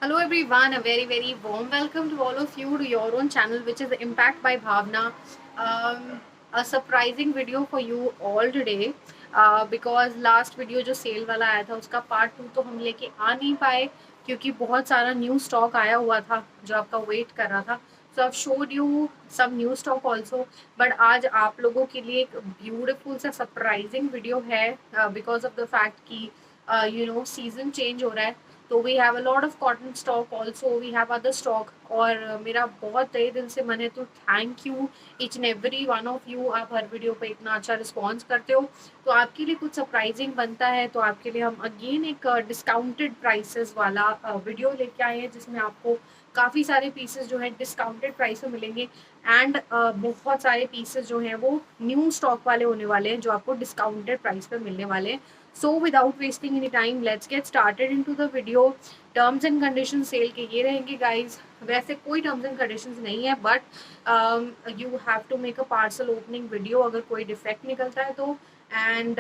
Hello everyone, a very warm welcome to all of you to your own channel which is Impact by Bhavna. A surprising video for you all today because last video जो cell वाला आया था उसका part 2 तो हम लेके आ नहीं पाए क्योंकि बहुत सारा न्यू स्टॉक आया हुआ था जो आपका वेट कर रहा था. So I've showed you some new stock also, but आज आप लोगों के लिए एक ब्यूटीफुल सा सरप्राइजिंग वीडियो है बिकॉज ऑफ द फैक्ट कि सीजन चेंज हो रहा है. तो we have a lot of cotton stock also, we have other stock. और मेरा बहुत तहे दिल से मन है तो thank you each and every one of you. आप हर वीडियो पे इतना अच्छा रिस्पॉन्स करते हो तो आपके लिए कुछ सरप्राइजिंग बनता है. तो आपके लिए हम अगेन एक डिस्काउंटेड प्राइसेस वाला वीडियो लेके आए हैं जिसमें आपको काफ़ी सारे पीसेस जो है डिस्काउंटेड प्राइस में मिलेंगे एंड बहुत सारे पीसेस जो हैं वो न्यू स्टॉक वाले होने वाले हैं जो आपको डिस्काउंटेड प्राइस पे मिलने वाले हैं. So without wasting any time let's get started into the video. Terms and condition sale के ये रहेंगे गाइज. वैसे कोई टर्म्स एंड कंडीशंस नहीं है but you have to make a parcel opening video अगर कोई डिफेक्ट निकलता है तो. And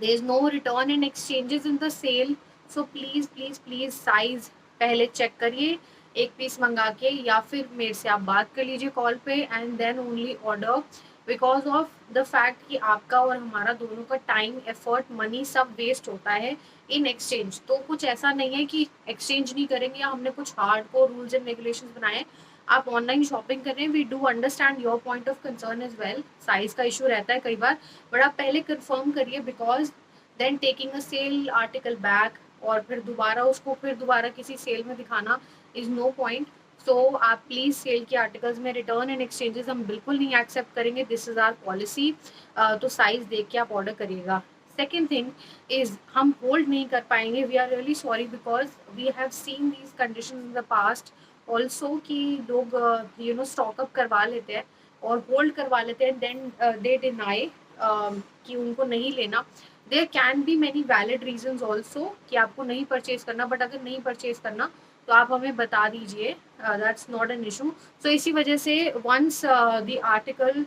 there is no return and exchanges in the sale. So please please please size पहले चेक करिए एक पीस मंगा के या फिर मेरे से आप बात कर लीजिए कॉल पे and then only order because of the fact कि आपका और हमारा दोनों का टाइम एफर्ट मनी सब वेस्ट होता है इन एक्सचेंज. तो कुछ ऐसा नहीं है कि एक्सचेंज नहीं करेंगे या हमने कुछ hardcore rules and regulations बनाए. आप ऑनलाइन शॉपिंग कर रहे हैं, we do understand your point of concern as well. Size का इशू रहता है कई बार बट आप पहले कंफर्म करिए because then taking a sale article back और फिर दोबारा उसको फिर दोबारा किसी सेल में दिखाना इज नो पॉइंट. सो आप प्लीज़ सेल के आर्टिकल्स में रिटर्न एंड एक्सचेंजेस हम बिल्कुल नहीं एक्सेप्ट करेंगे. This is our policy. तो साइज देख के आप ऑर्डर करिएगा. सेकेंड थिंग इज हम होल्ड नहीं कर पाएंगे. We are really sorry because we have seen these condition in the past also कि लोग स्टॉकअप करवा लेते हैं और होल्ड करवा लेते हैं देन दे डिनाई कि उनको नहीं लेना. There can be many valid reasons also कि आपको नहीं परचेज करना बट अगर नहीं परचेज करना तो आप हमें बता दीजिए. That's not an issue. So इसी वजह से once the article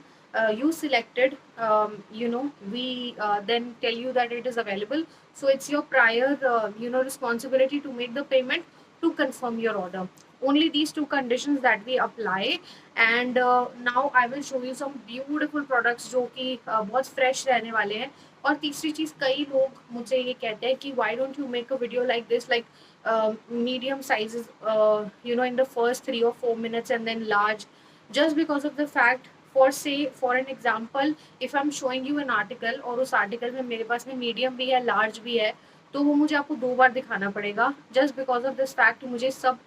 you selected, we then tell you that it is available. So it's your prior responsibility to make the payment to confirm your order. Only these two conditions that we apply. And now I will show you some beautiful products जो कि बहुत fresh रहने वाले हैं. और तीसरी चीज़ कई लोग मुझे ये कहते हैं कि why don't you make a video like this, like medium sizes, in the first 3 or 4 minutes and then large, just because of the fact, for an example, if I'm showing you an article और उस article में मेरे पास में medium भी है large भी है तो वो मुझे आपको 2 बार दिखाना पड़ेगा. just because of this fact मुझे सब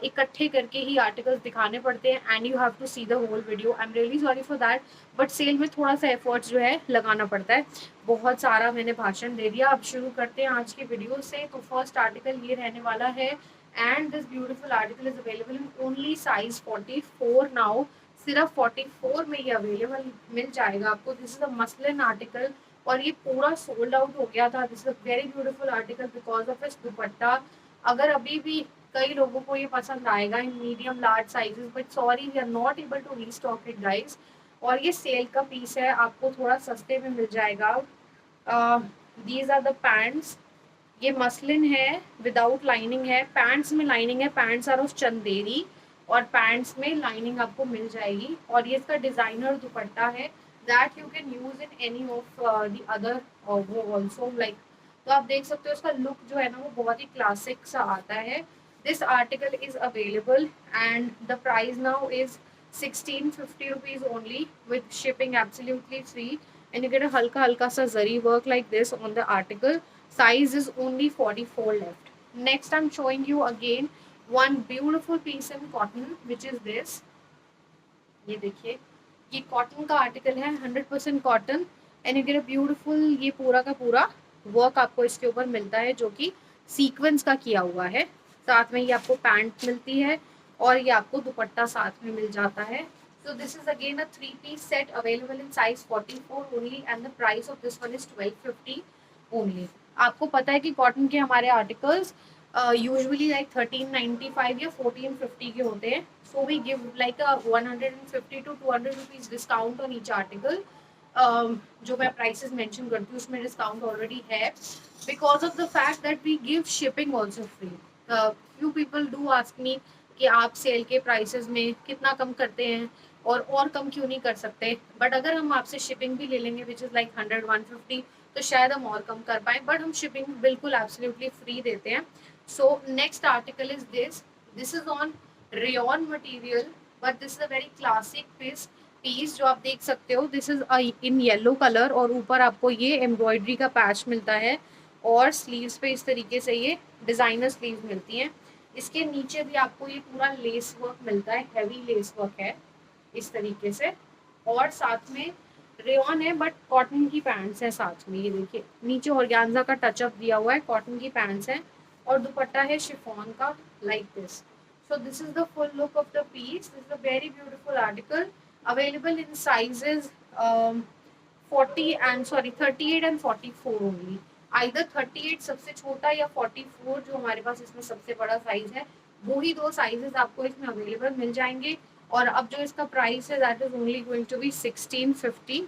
इकट्ठे करके ही आर्टिकल्स दिखाने पड़ते हैं and you have to see the whole video. I am really sorry for that but sale में थोड़ा सा एफर्ट्स जो है लगाना पड़ता है. बहुत सारा मैंने भाषण दे दिया. अब शुरू करते हैं आज की वीडियो से. तो फर्स्ट आर्टिकल ये रहने वाला है and this beautiful article is available in only size 44 now. सिर्फ 44 में ये अवेलेबल मिल जाएगा आपको. This is a muslin article और ये पूरा सोल्ड आउट हो गया था. This is a very beautiful article because of its dupatta. अगर अभी भी कई लोगों को ये पसंद आएगा in medium large sizes but sorry we are not able to restock it guys. और ये सेल का पीस है, आपको थोड़ा सस्ते में मिल जाएगा. These are the pants. ये मसलिन है विदाउट लाइनिंग है. पैंट्स में लाइनिंग है. पैंट्स आर ऑफ चंदेरी और पैंट्स में लाइनिंग आपको मिल जाएगी. और ये इसका डिजाइनर दुपट्टा है that you can use in any of the other वो ऑल्सो लाइक. तो आप देख सकते हो इसका लुक जो है ना वो बहुत ही क्लासिक सा आता है. This article is available and the price now is 1650 rupees only with shipping absolutely free. And you get a halka halka sa zari work like this on the article. Size is only 44 left. Next I'm showing you again one beautiful piece in cotton which is this. ये देखिए ये cotton का article है 100% cotton and you get a beautiful. ये पूरा का पूरा work आपको इसके ऊपर मिलता है जो कि सीक्वेंस का किया हुआ है. साथ में ये आपको पैंट मिलती है और ये आपको दुपट्टा साथ में मिल जाता है. So this is again a 3-piece set available in size 44 only and the price of this one is 1250 only. आपको पता है कि कॉटन के हमारे आर्टिकल्स यूजुअली लाइक 1395 या 1450 के होते हैं. So we give like a 150 to 200 rupees discount on each article. जो मैं प्राइसेस मेंशन करती हूँ उसमें डिस्काउंट ऑलरेडी है because of the fact that we give shipping also free. Few people do ask me कि आप सेल के prices में कितना कम करते हैं और कम क्यों नहीं कर सकते, बट अगर हम आपसे शिपिंग भी ले लेंगे विच इज़ लाइक 100-150, तो शायद हम और कम कर पाएँ, बट हम शिपिंग बिल्कुल एब्सोल्युटली फ्री देते हैं. So next article is this is on rayon material, but this is a very classic piece जो आप देख सकते हो. This is in yellow colour और ऊपर आपको ये एम्ब्रॉयडरी का पैच मिलता है और स्लीव्स पे इस तरीके से ये डिजाइनर स्लीव्स मिलती हैं. इसके नीचे भी आपको ये पूरा लेस वर्क मिलता है, हैवी लेस वर्क है इस तरीके से. और साथ में रेयॉन है बट कॉटन की पैंट्स है साथ में. ये देखिए नीचे ऑर्गेन्जा का टचअप दिया हुआ है, कॉटन की पैंट्स है और दुपट्टा है शिफॉन का like this. So this is the full look of the piece. This is a very beautiful article available in sizes 40 and sorry 38 and 44 only. Either 38 सबसे छोटा या 44 जो हमारे पास इसमें सबसे बड़ा साइज है, वो ही दो साइजेस आपको इसमें अवेलेबल मिल जाएंगे. और अब जो इसका प्राइस है that is only going to be 1650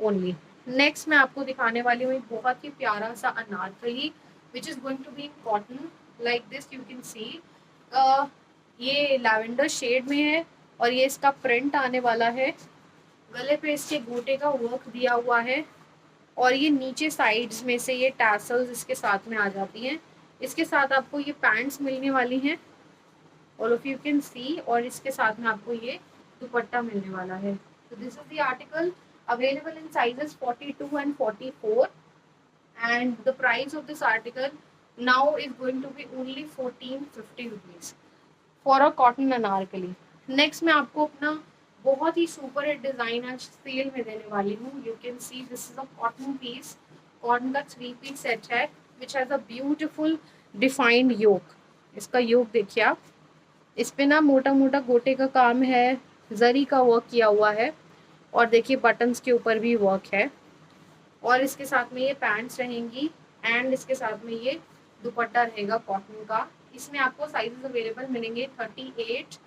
only. Next मैं आपको दिखाने वाली हूँ एक बहुत ही प्यारा सा Anarkali which is going to be in cotton like this. You can see ये लैवेंडर शेड में है और ये इसका प्रिंट आने वाला है. गले पे इसके गोटे का वर्क दिया हुआ है और ये नीचे साइड्स में से ये टैसल्स इसके साथ में आ जाती हैं. इसके साथ आपको ये पैंट्स मिलने वाली हैं ऑल ऑफ यू कैन सी, और इसके साथ में आपको ये दुपट्टा मिलने वाला है. तो this is the article available in sizes 42 and 44 and the price of this article now is going to be only 1450 rupees for a cotton anarkali. Next मैं आपको अपना बहुत ही सुपर हिट डिजाइन आज सेल में देने वाली हूँ. You can see this is a cotton piece. Cotton का 3 पीस सेट है which has a beautiful defined yoke. इसका योक देखिए आप, इस पे ना मोटा मोटा गोटे का काम है, जरी का वर्क किया हुआ है और देखिए बटन्स के ऊपर भी वर्क है. और इसके साथ में ये पैंट्स रहेंगी एंड इसके साथ में ये दुपट्टा रहेगा कॉटन का. इसमें आपको साइजेस अवेलेबल मिलेंगे 38,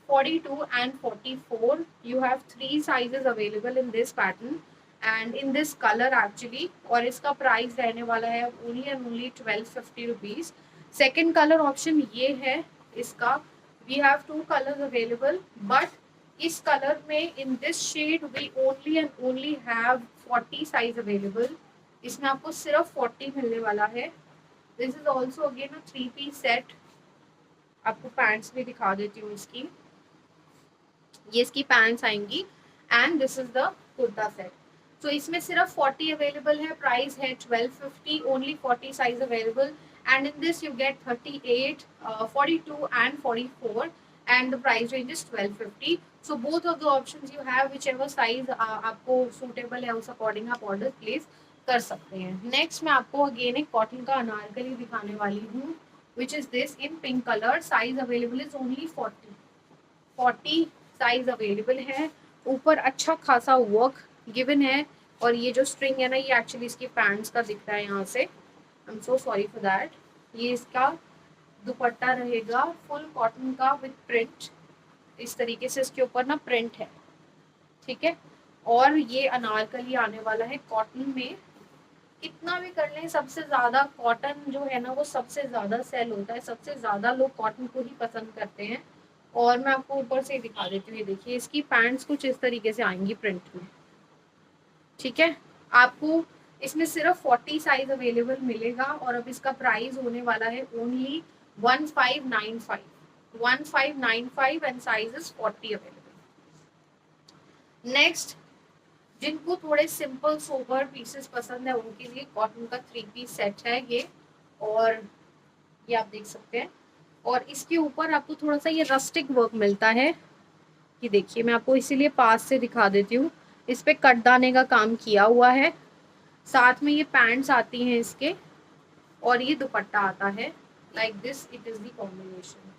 42 and 44. You have 3 sizes available in this pattern and in this color actually. और इसका प्राइस रहने वाला है only and only 1250 rupees. Second colour option ये है इसका. We have 2 colors available but इस कलर में in this shade we only and only have 40 size available. इसमें आपको सिर्फ 40 मिलने वाला है. This is also again a 3 piece set. आपको पैंट्स भी दिखा देती हूँ इसकी. ये इसकी पैंट्स आएंगी and this is the kurta set. तो इसमें सिर्फ 40 अवेलेबल है. प्राइस है 1250. Only 40 size available and in this you get 38, 42 and 44 and the price range is 1250. So both of the options you have, whichever size आपको suitable है उस according आप order place कर सकते हैं. नेक्स्ट मैं आपको अगेन एक कॉटन का अनारकली दिखाने वाली हूँ which is this in pink color. Size available is only 40 size available है. ऊपर अच्छा खासा वर्क गिवन है और ये जो स्ट्रिंग है ना ये एक्चुअली इसकी पैंट्स का दिखता है यहाँ से. I am so sorry for that. ये इसका दुपट्टा रहेगा फुल कॉटन का विद प्रिंट. इस तरीके से इसके ऊपर ना प्रिंट है, ठीक है. और ये अनारकली आने वाला है कॉटन में. कितना भी कर लें सबसे ज्यादा कॉटन जो है ना वो सबसे ज्यादा सेल होता है. सबसे ज्यादा लोग कॉटन को ही पसंद करते हैं. और मैं आपको ऊपर से दिखा देती हूँ. ये देखिए इसकी पैंट्स कुछ इस तरीके से आएंगी प्रिंट में, ठीक है. आपको इसमें सिर्फ 40 साइज अवेलेबल मिलेगा और अब इसका प्राइस होने वाला है only 1595 and size is 40 available. Next जिनको थोड़े सिंपल सोबर पीसेस पसंद है उनके लिए कॉटन का 3 पीस सेट है ये. और ये आप देख सकते हैं और इसके ऊपर आपको थोड़ा सा ये रस्टिक वर्क मिलता है. ये देखिए मैं आपको इसीलिए पास से दिखा देती हूँ. इस पे कटदाने का काम किया हुआ है. साथ में ये पैंट्स आती हैं इसके और ये दुपट्टा आता है like this. It is the combination.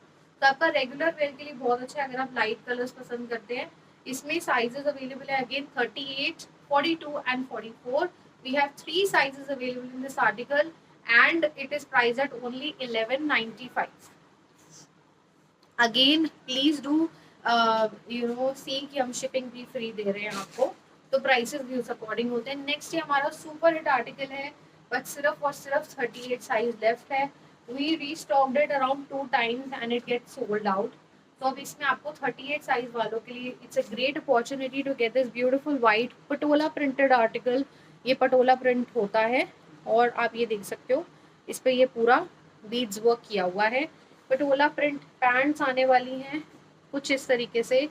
तो आपका रेगुलर वेयर के लिए बहुत अच्छा है अगर आप लाइट कलर्स पसंद करते हैं. इसमें साइजेस अवेलेबल है again 38, 42 and 44. We have 3 sizes available in this article and it is priced at only 1195. Again please do see कि हम शिपिंग भी फ्री दे रहे हैं आपको, तो प्राइसेस भी उस अकॉर्डिंग होते हैं. नेक्स्ट ये हमारा सुपर हिट आर्टिकल है बट सिर्फ और सिर्फ 38 साइज लेफ्ट है. We restocked it around 2 times and it get sold out. तो अब इसमें आपको 38 साइज वालों के लिए it's a great opportunity to get this beautiful white patola printed article. ये पटोला प्रिंट होता है और आप ये देख सकते हो इस पे ये पूरा बीड्स वर्क किया हुआ है। पटोला प्रिंट पैंट्स आने वाली हैं कुछ इस तरीके से,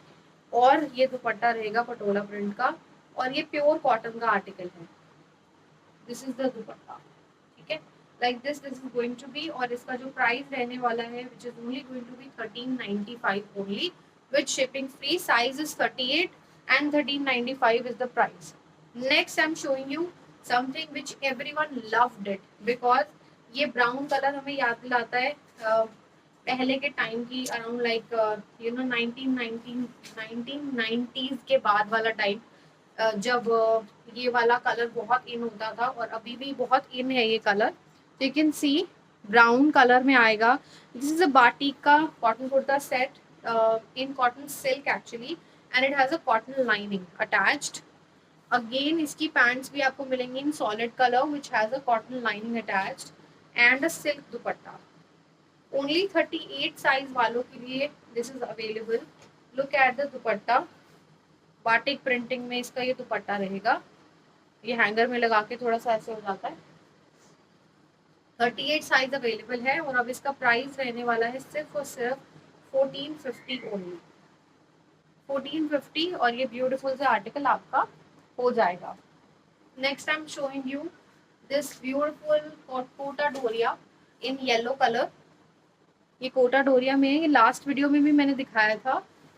और ये दुपट्टा रहेगा पटोला प्रिंट का, और ये प्योर कॉटन का आर्टिकल है। दिस इज द दुपट्टा, ठीक है, like this is going to be. और इसका जो प्राइस रहने वाला है which is only going to be 1395 only with shipping free. Size is 38 and 1395 is the price. Next I am showing you something which everyone loved it because ये brown colour हमें याद दिलाता है पहले के टाइम की, around like you know 1990s के बाद वाला टाइम, जब ये वाला कलर बहुत इन होता था और अभी भी बहुत इन है ये कलर। तो you can C brown colour में आएगा। दिस इज अ बाटिक का cotton kurta set in cotton silk actually, and it has a cotton lining attached. Again इसकी पैंट्स भी आपको मिलेंगी in solid colour which has a cotton lining attached and a silk dupatta. Only 38 size वालों के लिए this is available. Look at the dupatta, batik printing में इसका ये दुपट्टा रहेगा। ये हैंगर में लगा के थोड़ा सा ऐसे हो जाता है। 38 साइज अवेलेबल है और अब इसका प्राइस रहने वाला है सिर्फ और सिर्फ 1450 ओनली, 1450, और ये ब्यूटीफुल से आर्टिकल आपका हो जाएगा। Next I am showing you this beautiful Kota Doria in yellow colour. ये कोटा डोरिया में ये लास्ट वीडियो में भी मैंने दिखाया था।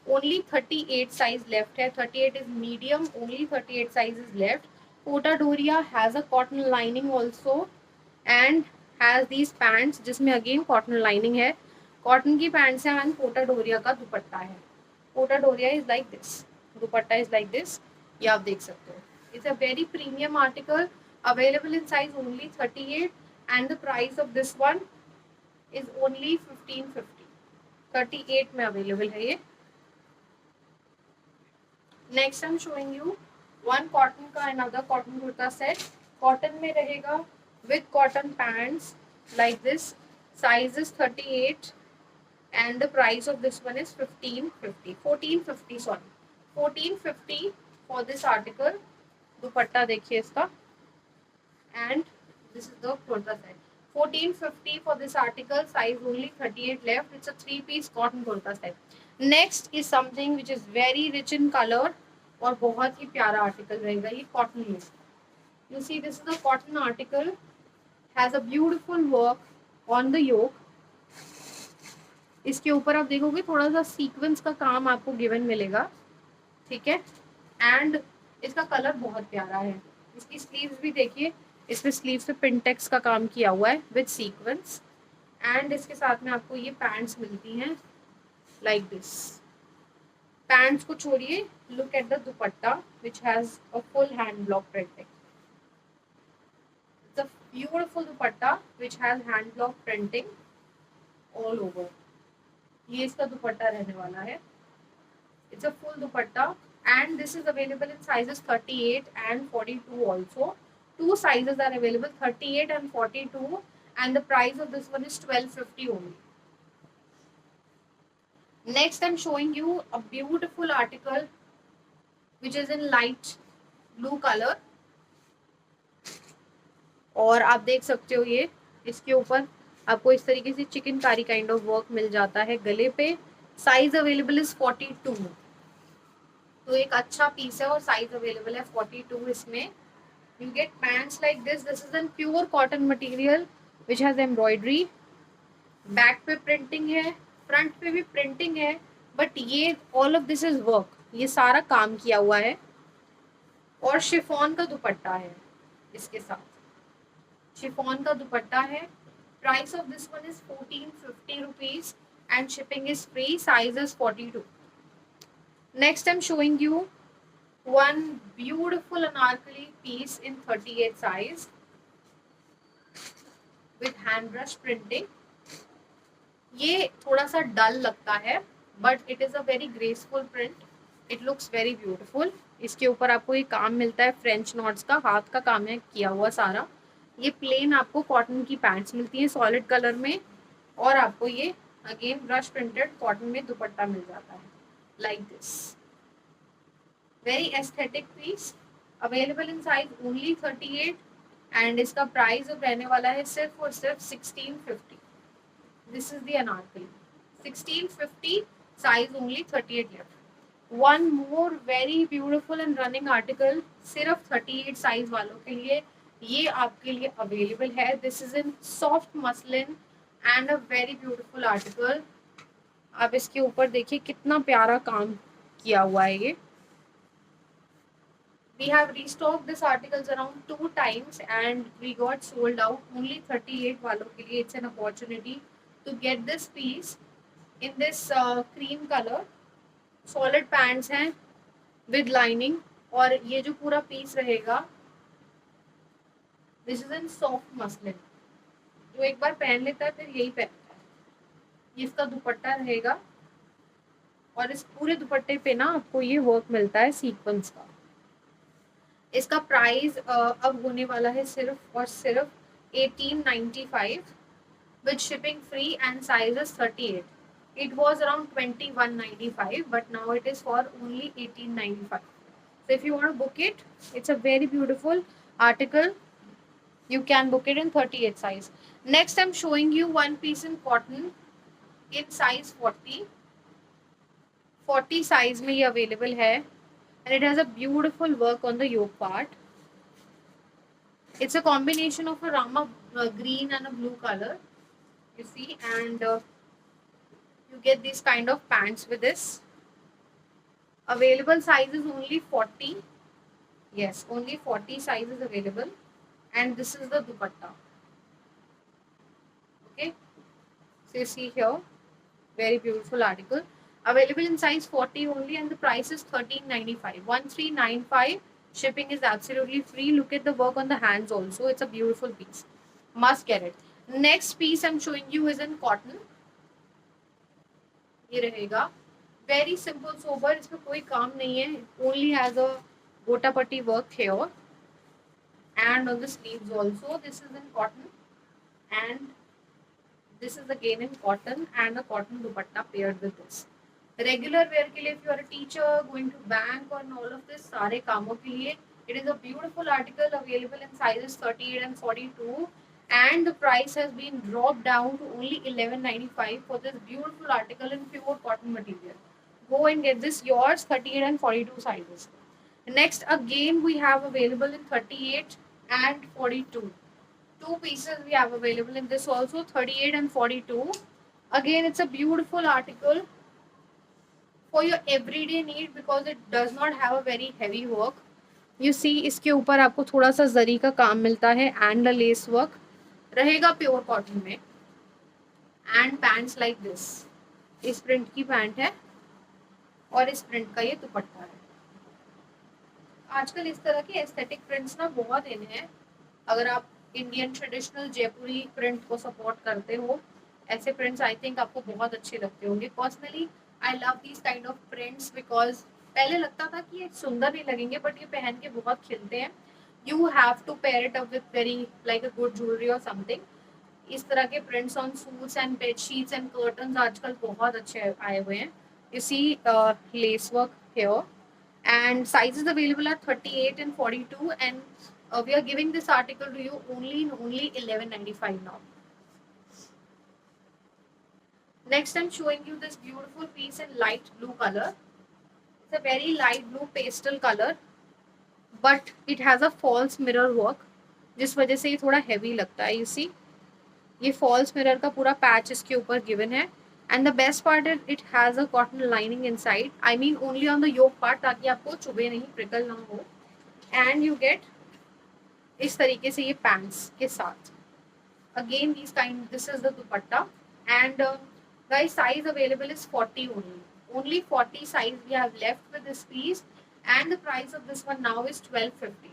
ओनली 38 साइज लेफ्ट है, 38 is medium, only 38 size is left. Kota Doria has a cotton lining also and has these pants जिसमें अगेन कॉटन लाइनिंग है। कॉटन की पैंट्स है एंड कोटा डोरिया का दुपट्टा है। Kota Doria is like this, dupatta is like this, ये आप देख सकते हो। It's a very premium article available in size only 38 and the price of this one is only 1550, 38 में अवेलेबल है ये। Next I am showing you one cotton का another cotton kurta set. Cotton में रहेगा with cotton pants like this, size is 38 and the price of this one is 1550, 1450 sorry, 1450 for this article। दुपट्टा देखिए इसका, and this is the kurta set, 1450 for this article, size only 38 left। It's a 3-piece cotton kurta set। Next is something which is very rich in color और बहुत ही प्यारा article रहेगा ये cotton में। You see this is a cotton article, has a beautiful work on the yoke। इसके ऊपर आप देखोगे थोड़ा सा सीक्वेंस का काम आपको गिवन मिलेगा, ठीक है, एंड इसका कलर बहुत प्यारा है। इसकी स्लीव्स भी देखिए, इसमें स्लीव्स पे पिंटेक्स का काम किया हुआ है विद सीक्वेंस, एंड इसके साथ में आपको ये पैंट्स मिलती हैं लाइक दिस। पैंट्स को छोड़िए, look at the dupatta which has a full hand block printing. It's a beautiful dupatta which has hand block printing all over. ये इसका दुपट्टा रहने वाला है। It's a full dupatta and this is available in sizes 38 and 42 also. Two sizes are available, 38 and 42, and the price of this one is 1250 only. Next I am showing you a beautiful article which is in light blue colour, और आप देख सकते हो ये इसके ऊपर आपको इस तरीके से चिकनकारी काइंड ऑफ वर्क मिल जाता है गले पे। साइज अवेलेबल इज 42, तो एक अच्छा पीस है और साइज अवेलेबल है 42 इसमें। You get pants like this, this is an pure cotton material which has embroidery. Back पे प्रिंटिंग है, फ्रंट पे भी प्रिंटिंग है, बट ये all of this is work, ये सारा काम किया हुआ है, और शिफॉन का दुपट्टा है इसके साथ, शिफॉन का दुपट्टा है। Price of this one is 1450 rupees and shipping is free, size is 42। Next I am showing you one beautiful anarkali piece in 38 size with hand brush printing। ये थोड़ा सा डल लगता है but it is a very graceful print, it looks very beautiful. इसके ऊपर आपको ये काम मिलता है फ्रेंच नॉट्स का, हाथ का काम है किया हुआ सारा, ये प्लेन आपको कॉटन की पैंट्स मिलती है सॉलिड कलर में, और आपको ये अगेन ब्रश प्रिंटेड कॉटन में दुपट्टा मिल जाता है like this. Very aesthetic piece, available in size only 38, and इसका प्राइस अब रहने वाला है सिर्फ और सिर्फ 1650। This is the Anarkali 1650, size only 38 left. One more very beautiful and running article सिर्फ 38 साइज वालों के लिए, ये आपके लिए अवेलेबल है। This is in soft muslin and a very beautiful article. आप इसके ऊपर देखिए कितना प्यारा काम किया हुआ है ये। We have restocked this articles around 2 times and we got sold out. Only 38 वालों के लिए it's an opportunity to get this piece in this cream color. Solid pants हैं with lining, और ये जो पूरा पीस रहेगा this is in soft muslin. जो एक बार पहन लेता है फिर यही पहनता है। ये इसका दुपट्टा रहेगा, और इस पूरे दुपट्टे पे ना आपको ये वर्क मिलता है सीक्वेंस का। इसका प्राइस अब होने वाला है सिर्फ और सिर्फ 1895 with shipping free and size is 38. It was around 2195 but now it is for only 1895. So if you want to book it, it's a very beautiful article. You can book it in 38 size. Next I'm showing you one piece in cotton in size 40. 40 size में ये available है, and it has a beautiful work on the yoke part. It's a combination of a rama green and a blue color, you see, and you get these kind of pants with this. Available size is only 40. Yes, only 40 size is available, and this is the dupatta. Okay, so you see here, very beautiful article. Available in size 40 only, and the price is 1395. 1395. Shipping is absolutely free. Look at the work on the hands also. It's a beautiful piece. Must get it. Next piece I'm showing you is in cotton. ये रहेगा very simple sober. इसमें कोई काम नहीं है. Only has a gota patti work here, and on the sleeves also. This is in cotton, and this is again in cotton, and a cotton dupatta paired with this. Regular wear के लिए, if you are a teacher going to bank or all of this, सारे कामों के लिए, it is a beautiful article available in sizes 38 and 42, and the price has been dropped down to only 1195 for this beautiful article in pure cotton material. Go and get this yours, 38 and 42 sizes. Next again we have available in 38 and 42. Two pieces we have available in this also, 38 and 42. Again it's a beautiful article for your everyday need because it does not have a very heavy work. You see इसके ऊपर आपको थोड़ा सा जरी का काम मिलता है and a lace work रहेगा प्योर कॉटन में, and pants like this. इस प्रिंट की पैंट है और इस प्रिंट का ये दुपट्टा है। आजकल इस तरह के एस्थेटिक प्रिंट्स ना बहुत इन है। अगर आप इंडियन ट्रेडिशनल जयपुरी प्रिंट को सपोर्ट करते हो, ऐसे प्रिंट्स आई थिंक आपको बहुत अच्छे लगते होंगे। Personally I love these kind of prints because पहले लगता था कि ये सुंदर नहीं लगेंगे बट ये पहन के बहुत खिलते हैं। You have to pair it up with very like a good jewellery और समथिंग। इस तरह के prints on suits and bedsheets and curtains आजकल बहुत अच्छे आए हुए हैं। You see lace work here, and sizes available are 38 and 42, and we are giving this article to you only in only 1195 now. Next I'm showing you this beautiful piece in light blue color. It's a very light blue pastel color but it has a false mirror work जिस वजह से ये थोड़ा heavy लगता है। You see, ये false mirror का पूरा patch इसके ऊपर given है, and the best part is it has a cotton lining inside. I mean only on the yoke part ताकि आपको चुभे नहीं, prickle ना हो, and you get इस तरीके से ये pants के साथ। Again this is the dupatta, and guys size available is 40 only. Only 40 size we have left with this piece, and the price of this one now is 1250.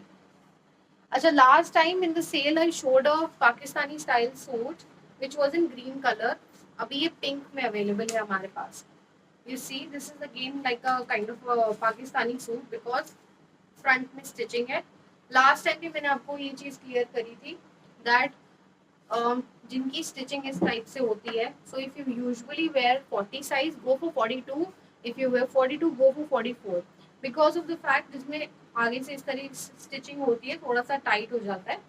अच्छा, last time in the sale I showed a Pakistani style suit which was in green color. अभी ये pink में available है हमारे पास. You see, this is again like a kind of a Pakistani suit because front में stitching है. Last time भी मैंने आपको ये चीज clear करी थी. दैट जिनकी स्टिचिंग इस टाइप से होती है. So if you usually wear 40 size, go for 42. If you wear 42, go for 44. Because of the fact जिसमें आगे से इस तरह स्टिचिंग होती है, थोड़ा सा टाइट हो जाता है.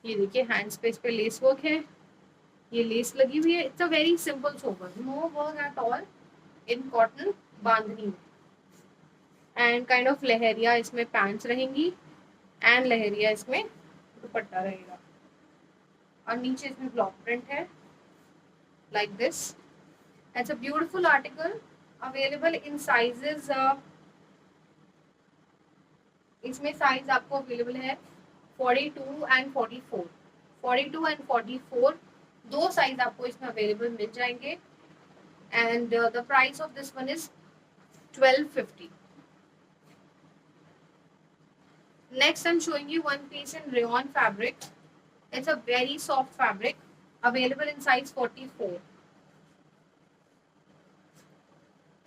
ये देखिए हैंड्स पे इस पे लेस वर्क है, ये लेस लगी हुई है. It's a very simple sober, no work at all in cotton bandhani. And kind of leheriya इसमें पैंट्स रहेंगी एंड लहरिया इसमें दुपट्टा रहेगा. और नीचे इसमें ब्लॉक प्रिंट है like this. It's a beautiful article available in sizes. इसमें साइज आपको अवेलेबल है 42 एंड 44. 42 एंड 44 दो साइज आपको इसमें अवेलेबल मिल जाएंगे. And the price of this one is 1250. Next I'm showing you one piece in rayon fabric. It's a very soft fabric available in size 44.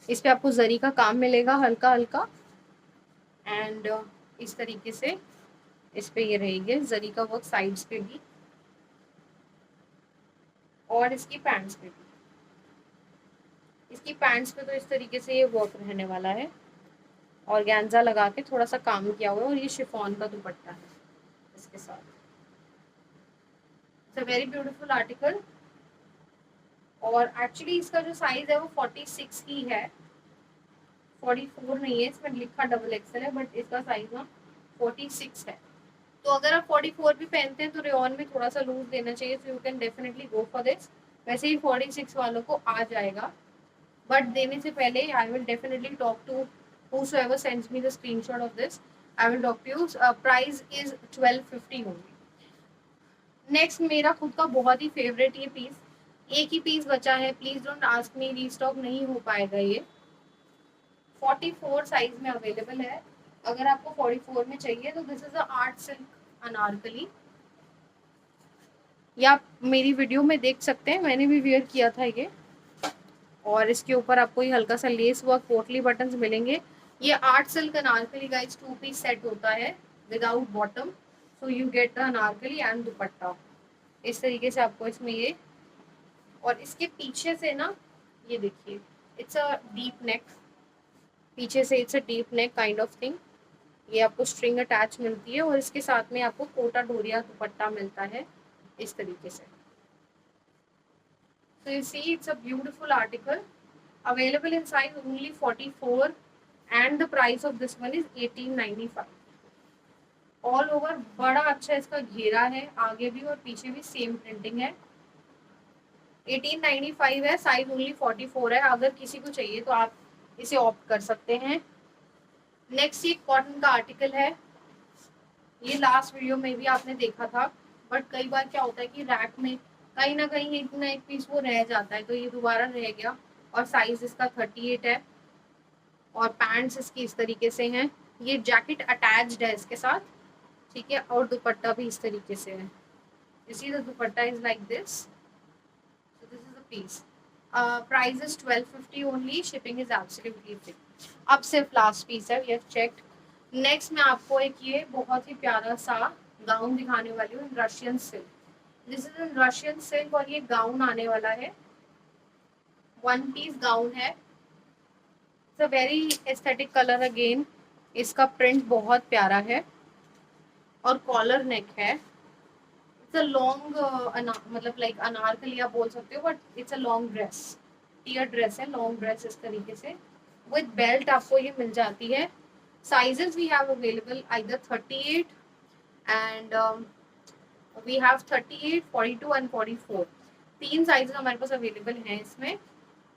इस पे आपको जरी का काम मिलेगा हल्का हल्का. एंड इस तरीके से इस पे ये रहेंगे जरी का वर्क साइड्स पे भी और इसकी पैंट्स पे भी. इसकी पैंट्स पे तो इस तरीके से ये वर्क रहने वाला है और गैंजा लगा के थोड़ा सा काम किया हुआ है. और ये शिफॉन का दुपट्टा है इसके साथ. It's a very beautiful article. और एक्चुअली इसका जो साइज है वो 46 ही है, 44 नहीं है. इसमें लिखा डबल एक्सएल है बट इसका साइज ना 46 है. तो अगर आप 44 भी पहनते हैं तो रेयन में थोड़ा सा लूज देना चाहिए. So you can definitely go for this. वैसे ही 46 वालों को आ जाएगा, बट देने से पहले I will definitely talk to whosoever sends me the screenshot of this. I will talk to you. Price is 1250 only. Next मेरा खुद का बहुत ही फेवरेट ये पीस. एक ही पीस बचा है, please don't ask me, restock नहीं हो पाएगा. ये 44 साइज में अवेलेबल है. अगर आपको 44 में चाहिए तो this is a art silk Anarkali. या आप मेरी वीडियो में देख सकते हैं, मैंने भी वेयर किया था ये. और इसके ऊपर आपको ये हल्का सा लेस वर्क पोटली बटन्स मिलेंगे. ये art silk anarkali guys 2 piece set होता है without bottom. So you get the anarkali and dupatta. इस तरीके से आपको इसमें ये. और इसके पीछे से ना ये देखिए, इट्स अ डीप नेक. पीछे से it's a deep neck kind of thing. ये आपको स्ट्रिंग अटैच मिलती है और इसके साथ में आपको कोटा डोरिया दुपट्टा मिलता है इस तरीके से. So you see, it's a beautiful article available in size only 44 and the price of this one is 1895. All over बड़ा अच्छा इसका घेरा है, आगे भी और पीछे भी सेम प्रिंटिंग है. 1895 है, साइज ओनली 44 है. अगर किसी को चाहिए तो आप इसे ऑप्ट कर सकते हैं. नेक्स्ट ये कॉटन का आर्टिकल है. ये लास्ट वीडियो में भी आपने देखा था, बट कई बार क्या होता है कि रैक में कहीं ना कहीं एक ना एक पीस वो रह जाता है, तो ये दोबारा रह गया. और साइज इसका 38 है और पैंट्स इसकी इस तरीके से हैं. ये जैकेट अटैच्ड है इसके साथ, ठीक है. और दुपट्टा भी इस तरीके से है. इसी the dupatta is like this. So this is the piece. Price is 1250 only. Shipping is absolutely free. अब सिर्फ लास्ट पीस है, वी हैव चेक्ड. नेक्स्ट मैं आपको एक ये बहुत ही प्यारा सा गाउन दिखाने वाली हूँ in Russian silk. This is in Russian silk और ये गाउन आने वाला है, वन पीस गाउन है. It's a very aesthetic colour again. इसका प्रिंट बहुत प्यारा है और कॉलर नेक है. इट्स अ लॉन्ग मतलब लाइक अनारकली आप बोल सकते हो, but it's a long dress. Tier dress है, लॉन्ग ड्रेस इस तरीके से. विद बेल्ट आपको ये मिल जाती है. Sizes we have available either 38 and we have 38, 42 and 44. तीन साइजेस हमारे पास अवेलेबल हैं इसमें.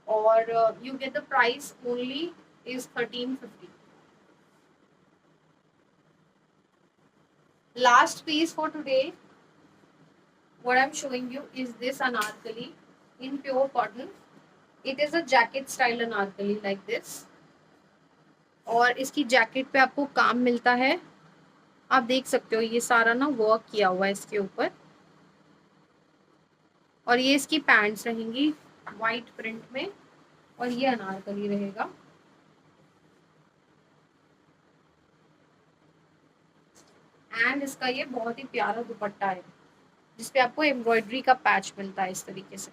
और you get the price only is 1350. Last piece for today, what I'm showing you is this anarkali in pure cotton. It is a jacket style anarkali like this. और इसकी jacket पे आपको काम मिलता है. आप देख सकते हो ये सारा ना वर्क किया हुआ है इसके ऊपर. और ये इसकी पैंट्स रहेंगी वाइट प्रिंट में और ये अनारकली रहेगा. एंड इसका ये बहुत ही प्यारा दुपट्टा है. जिसपे आपको एम्ब्रॉयडरी का पैच मिलता है इस तरीके से।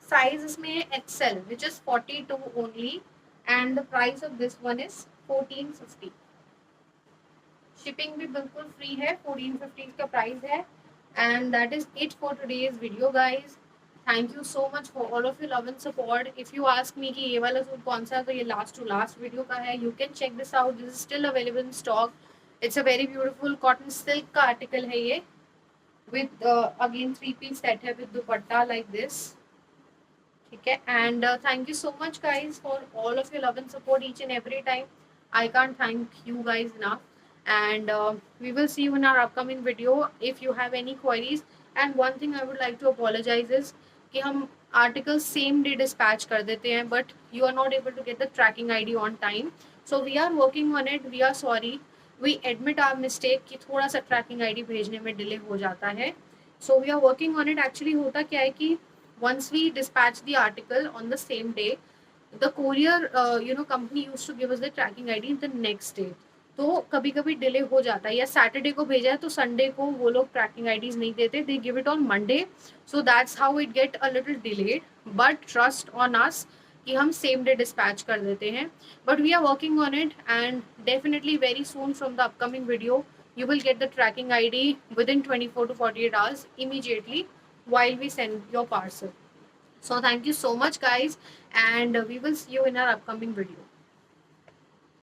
साइज इसमें है XL which is 42 only and the price of this one is 1450। Shipping भी बिल्कुल फ्री है, 1450 का प्राइस है। And that is it for today's video guys. Thank you so much for all of your love and support. If you ask me कि ये वाला suit कौन सा है, तो ये लास्ट टू लास्ट वीडियो का है। You can check this out, this is still available in stock. It's a very beautiful cotton silk का आर्टिकल है ये, विद अगेन 3 piece सेट है विद दुपट्टा लाइक दिस। ठीक है, and thank you so much guys for all of your love and support each and every time. I can't thank you guys enough. And we will see you in our upcoming video. If you have any queries, and one thing I would like to apologize is कि हम articles same day dispatch कर देते हैं, but you are not able to get the tracking ID on time. So we are working on it. We are sorry. We admit our mistake कि थोड़ा सा tracking ID भेजने में delay हो जाता है. So we are working on it. Actually होता क्या है कि once we dispatch the article on the same day, the courier company used to give us the tracking ID the next day. तो कभी कभी डिले हो जाता है, या सैटरडे को भेजा है तो संडे को वो लोग ट्रैकिंग आईडीज नहीं देते, they give it on Monday. So that's how it get a little delayed, but trust on us कि हम सेम डे डिस्पैच कर देते हैं। But we are working on it and definitely very soon from the upcoming video you will get the tracking ID within 24 to 48 hours immediately while we send your parcel. So thank you so much guys, and we will see you in our upcoming video.